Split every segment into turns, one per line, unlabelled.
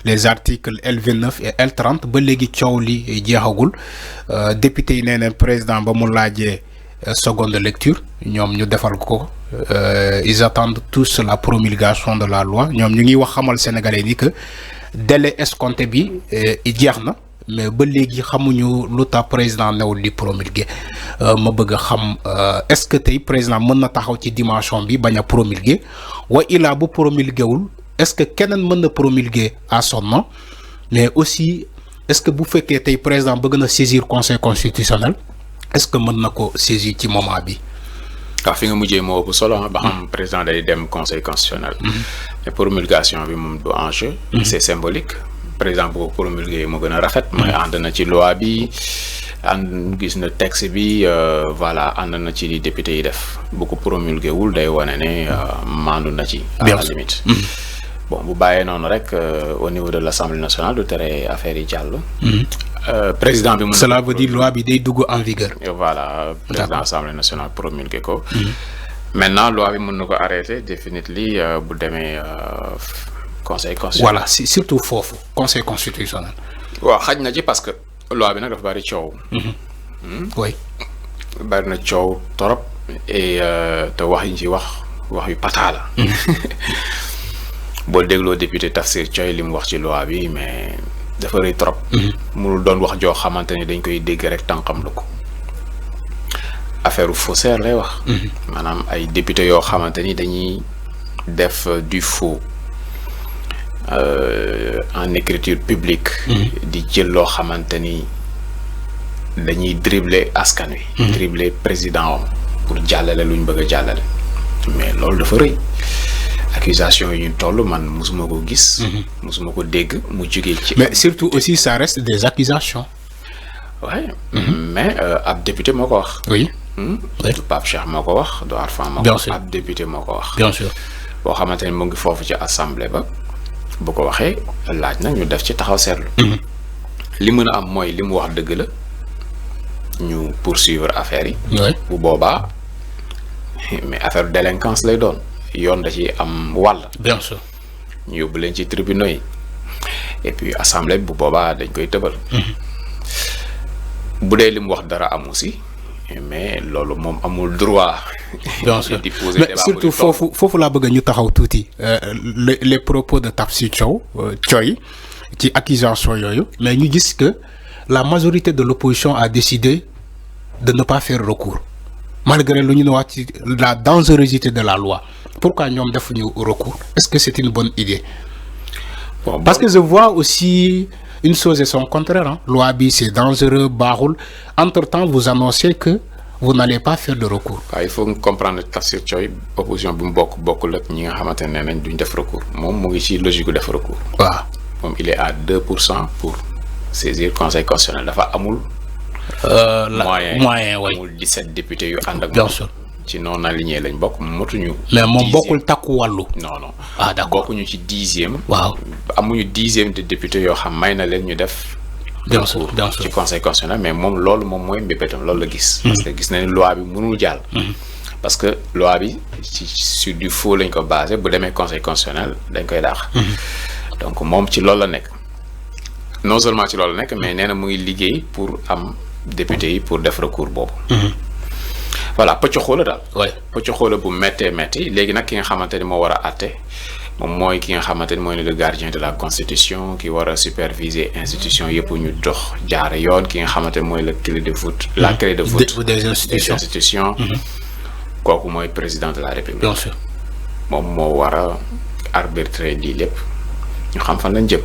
les articles L29 et L30 ba léegi coow li jeexagul député yi nee na président ba mu laajee seconde lecture ñoom ñu defal ko ils attendent tous la promulgation de la loi ñoom ñu ngi wax xamal sénégalais ni que délai escompté bi jeex na mais ba léegi xamuñu lu tax président newul di promulguer ma bëgg a xam est-ce que tey président mën na taxaw ci dimension bi bañ a promulguer wa ilaa bu promulguer wul est-ce que keneen mën na promulguer à son nom mais aussi est-ce que bu fekkee tey président bëgg na saisir conseil constitutionnel est-ce que mën na ko saisir ci moment bi.
waaw fi nga mujjee moo ëpp solo ba xam président day dem conseil constitutionnel. mais promulgation bi moom du enjeu. c'est symbolique. président bu ko promulguer moo gën a rafet. mooy ànd na ci loi bi ànd gis na texte bi voilà ànd na ci li député yi def bu ko promulguer wul day wane ne maandu na ci. à la limite. bon bu bàyyee noonu rek au niveau de l'Assemblée nationale du tere affaire yi jàll. président bi.
cela veut dire loi bi day dugg en vigueur.
voilà président Assemblée nationale promulguer ko. maintenant loi bi mën na ko arrêter définitivement bu demee. conseil constitutionnel
voilà surtout foofu conseil constitutionnel.
waaw xaj na ci parce que loi bi nag dafa bari coow.
oui.
bari na coow torop et te wax yi ñu ci wax yu pataa la. boo dégloo député Tafsir Thioye li mu wax ci loi bi mais dafa rëy trop. mënul doon wax joo xamante ni dañ koy dégg rek tànqam lu ko. affaire faussaire lay wax. maanaam ay député yoo xamante ni dañuy def du faux. En écriture publique. di jël loo xamante ni dañuy dribbler askan wi. dribbler président am pour jàllale lu ñu bëgg a jàllale. mais loolu dafa rëy accusation yi ñu toll man musuma ko gis. musuma ko dégg mu jógee ci.
mais surtout aussi ça reste des accusations.
ouais. mais ab député moo ko wax.
oui.
du Pape Cheikh moo ko wax du Arfan moo ko wax. ab député moo ko wax.
bien sûr.
boo xamante ni mu ngi foofu ci assemblée ba. bu ko waxee laaj na ñu def ci taxaw seetlu. li mën a am mooy li mu wax dëgg la ñu poursuivre affaire yi. bu boobaa mais affaire délinquance lay doon yoon da ci am wàll.
bien sûr.
ñu yóbbu leen ci tribunaux yi et puis assemblée bu boobaa dañ koy tëbal. bu dee li mu wax dara am aussi mais loolu moom amul droit.
bien sûr mais surtout foofu laa bëgg ñu taxaw tuuti les propos de Tafsir Thioye ci accusation yooyu mais ñu gis que la majorité de l'opposition a décidé de ne pas faire recours malgré lu ñu wax ci la dangerosité de la loi pourquoi ñoom defuñu recours est-ce que c'est une bonne idée. Parce que je vois aussi une chose et son contraire hein. Loi bi c'est dangereux baaxul entre-temps vous annoncez que vous n'allez pas faire de recours.
waaw il faut comprendre Tafsir Thioye opposition bi mu bokkul ak ñi nga xamante ne nañ duñ def recours moom mu ngi ci logique gu def recours.
waaw
moom il est à 2% pour saisir conseil constitutionnel dafa amul.
moyen way
amul 17 députés yu ànd ak.
bien sûr
ci non aligné lañ bokk motuñu.
mais moom bokkul takku wàllu.
non.
ah d'accord
bokkuñu ci 10e.
waaw
amuñu 10e de député yoo xam may na leen ñu def.
bien sûr
ci conseil constitutionnel mais moom loolu moom mooy mbébétam loolu la gis. parce que gis na ni loi bi mënul jàll. parce que loi bi sur du faux lañ ko basé bu demee conseil constitutionnel dañ koy daax. donc moom ci loolu la nekk non seulement ci loolu la nekk mais nee na mu ngi liggéey pour am député yi pour def recours boobu. voilà pëccoxoo la daal.
oui
pëccoxoo la bu méttee métti léegi nag ki nga xamante ni moo war a àtte. moom mooy ki nga xamante ni mooy le gardien de la constitution ki war a superviser institution yëpp ñu dox jaare yoon ki nga xamante ni mooy le clé de voûte. la clé de voûte
des institutions.
kooku mooy président de la république.
bien sûr
moom moo war a arbitrer lii lépp ñu xam fan lañ jëm.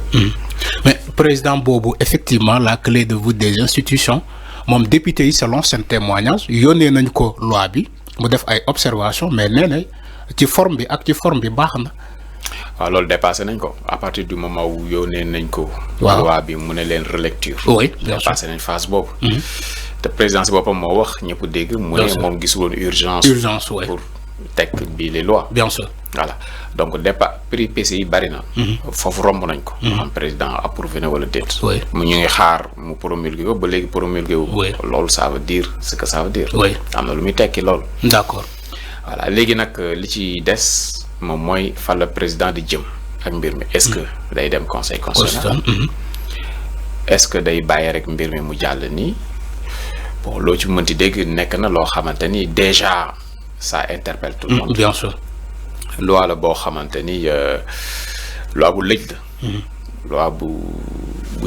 mais président boobu effectivement la clé de voûte des institutions moom député yi selon seen témoignage yónnee nañ ko loi bi mu def ay observations mais nee na ci forme bi ak ci forme bi baax na.
waaw loolu dépassé nañ ko à partir du moment où yónnee nañ ko.
waaw
loi bi mu ne leen relecture.
oui bien sûr
dépassé nañ phase boobu. te président si boppam moo wax ñëpp dégg. mu ne moom gisuloon urgence.
oui
pour teg bii les lois.
bien sûr
voilà donc départ prix PC yi bari na. foofu romb nañ ko. am président approuvé na wala déet.
oui
mu ñu ngi xaar mu promulgué ko ba léegi promulgué wu.
oui
loolu ça veut dire ce que ça veut dire.
oui
am na lu muy tekki loolu.
d'accord
voilà léegi nag li ci des moom mooy fan la président di jëm ak mbir mi est-ce que day dem conseil constitutionnel est-ce que day bàyyi rek mbir mi mu jàll nii bon loo ci mënti dégg nekk na loo xamante ni déjà ça interpelle tout le monde.
Bien sûr.
loi la boo xamante ni loi bu lëj la. loi bu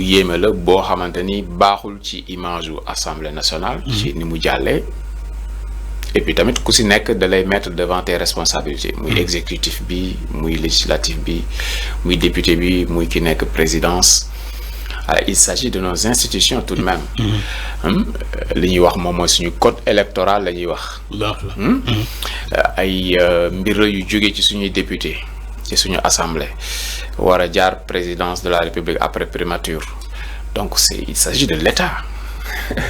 yéeme la boo xamante ni baaxul ci image yu assemblée nationale. ci ni mu jàllee. et puis tamit ku si nekk da lay mettre devant tes responsabilités. muy exécutif bi muy législatif bi muy député bi muy ki nekk présidence. Il s'agit de nos institutions tout de même. li ñuy wax moom mooy suñu code électoral la ñuy wax. ay mbir yu jóge ci suñuy député ci suñu assemblée war a jaar présidence de la République après primature donc il s'agit de l'État.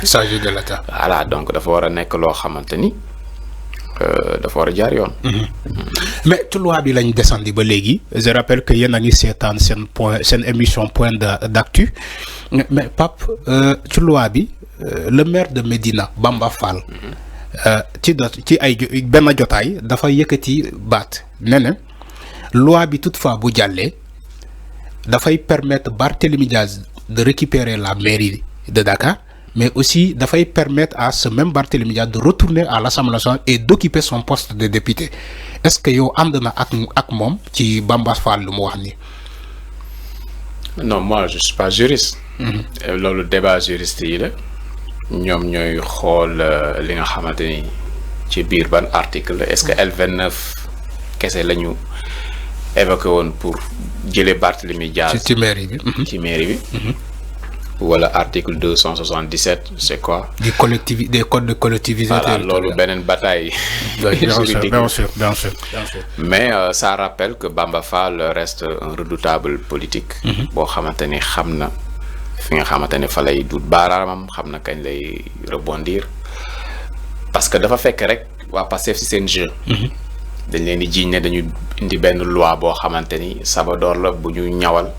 Il s'agit de l'État.
Voilà donc dafa war a nekk loo xamante ni dafa war a jaar yoon.
mais ci loi bi lañ descendi ba léegi je rappelle que yéen a ngi seetaan seen émission point d'actu mais Pape ci loi bi le maire de Médina Bamba Fall ci ay benn jotaay dafa yëkkati baat ne loi bi toutefois bu jàllee dafay permettre Barthélémy Diaz de récupérer la mairie de Dakar. Mais aussi dafay permettre à ce même Barthélémy Diaz de retourner à l'Assemblée nationale et d'occuper son poste de député est-ce que yow ànd na ak moom ci Bamba Fall lu mu wax ni
non moi je suis pas juriste. loolu débat juriste yi la ñoom ñooy xool li nga xamante ni ci biir ban article la est-ce que L29 kese la ñu évoqué woon pour jëlee Barthélémy Diaz
ci mairie bi.
ci mairie bi. wala article 277 c'est quoi. des
codes de collectivité.
Voilà loolu beneen bataille.
bien sûr.
mais ça rappelle que Bamba Fall reste un redoutable politique. boo xamante ni xam na fi nga xamante ni fa lay dut baaraamam xam na kañ lay rebondir parce que dafa fekk rek waa Pastef ci seen jeu. dañ leen di jiiñ ne dañu indi benn loi boo xamante ni sabadoor la bu ñu ñawal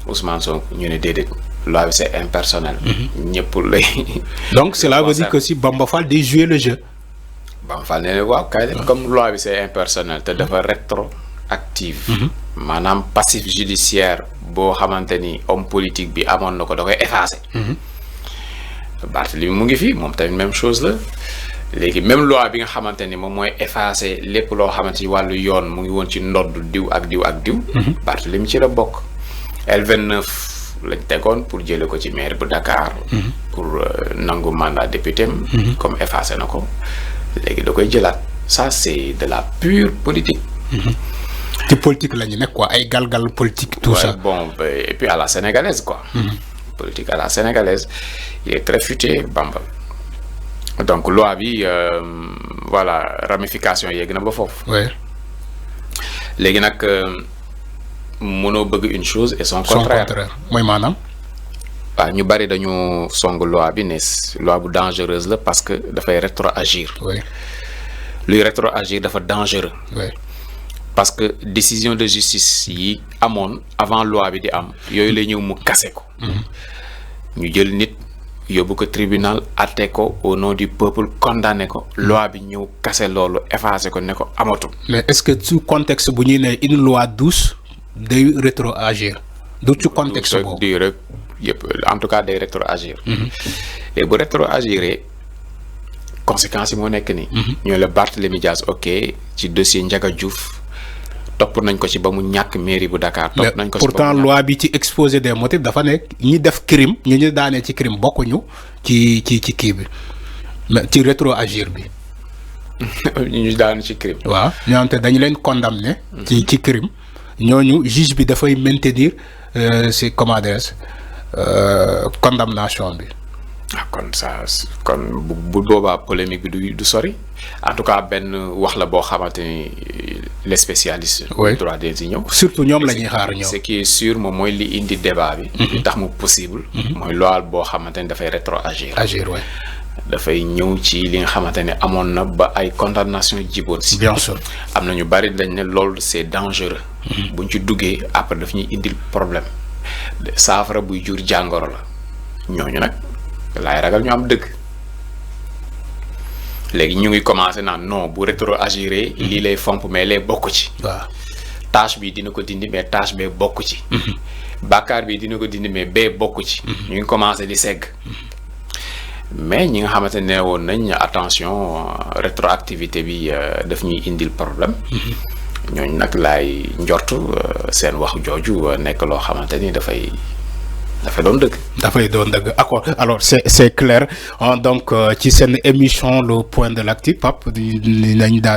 Ousmane Sonko ñu ne déedéet. loi bi c'est impersonnel. ñëpp lay.
donc cela veut dire que si Bamba Fall day jouer le jeu.
Bamba Fall nee na waaw kay comme loi bi c'est impersonnel te dafa rétroactive. maanaam passif judiciaire boo xamante ni homme politique bi amoon na ko da koy effacer. Barthélémy mu ngi fi moom tamit même chose la léegi même loi bi nga xamante ni moom mooy effacer lépp loo xamante ni wàllu yoon mu ngi woon ci ndodd diw ak diw ak diw. Barthélémy ci la bokk. L29. lañ tegoon pour jële ko ci maire bu Dakar. pour nangu mandat député comme effacé na ko léegi da koy jëlaat ça c'est de la pure politique.
ci politique la ñu nekk quoi ay galgal politique tout ça.
bon et puis à la sénégalaise quoi. politique à la sénégalaise il est très futé Bamba donc loi bi voilà ramification yegg na ba foofu. léegi nag. mënoo bëgg une chose et son contraire
mooy maanaam.
waaw ñu bari dañu song loi bi ne loi bu dangereuse la parce que dafay rétroagir. luy rétroagir dafa dangereux. parce que décision de justice yi amoon avant loi bi di am yooyu lay ñëw mu kase ko. ñu jël nit yóbbu ko tribunal atte ko au nom du peuple condamné ko loi bi ñëw kase loolu effacé ko ne ko amatul.
mais est-ce que sous contexte bu ñuy ne une loi douce. day rétroagir du ci contexte boobu
di rek yëpp en tout cas day rétroagir. et bu rétroagiree conséquences yi moo nekk nii. ñoo la Barthélémy Diaz ok ci dossier Ndiaga Diouf topp nañ ko ci ba mu ñàkk mairie bu Dakar. topp nañ ko ci
pourtant loi bi ci exposé des motifs dafa nekk ñi def crime ñu daanee ci crime bokkuñu ci kii bi mais ci rétroagir bi.
ñu daan ci crime.
waaw ñoo te dañu leen condamné. ci crime. ñooñu juge bi dafay maintenir c'est comment dire condamnation bi.
kon ça kon bu boobaa polémique bi du sori en tout cas benn wax la boo xamante ni les spécialistes.
oui
droit des yi ñëw.
surtout ñoom la ñuy xaar ñoom.
ce qui est sûr moom mooy li indi débat bi. li tax mu possible. mooy loi boo xamante ni dafay rétroagir. dafay ñëw ci li nga xamante ne amoon na ba ay condamnation jiboon si.
bien sûr
am na ñu bari dañ ne loolu c'est dangereux. buñ ci duggee après daf ñuy indil problème saafara buy jur jàngoro la ñooñu nag laay ragal ñu am dëgg léegi ñu ngi commencé naan non bu rétroagiré lii lay fomp mais lay bokk ci.
waaw
tâche bi dina ko dindi mais tâche bee bokk ci. bàkkaar bi dina ko dindi mais bee bokk ci. ñu ngi commencé di segg. mais ñi nga xamante ne woon nañ attention rétroactivité bi daf ñuy indil problème. ñooñu nag laay njortu seen wax jooju nekk loo xamante ni dafay doon dëgg.
dafay doon dëgg accord alors c'est clair donc ci seen émission le point de l'actu Pape dinañ daal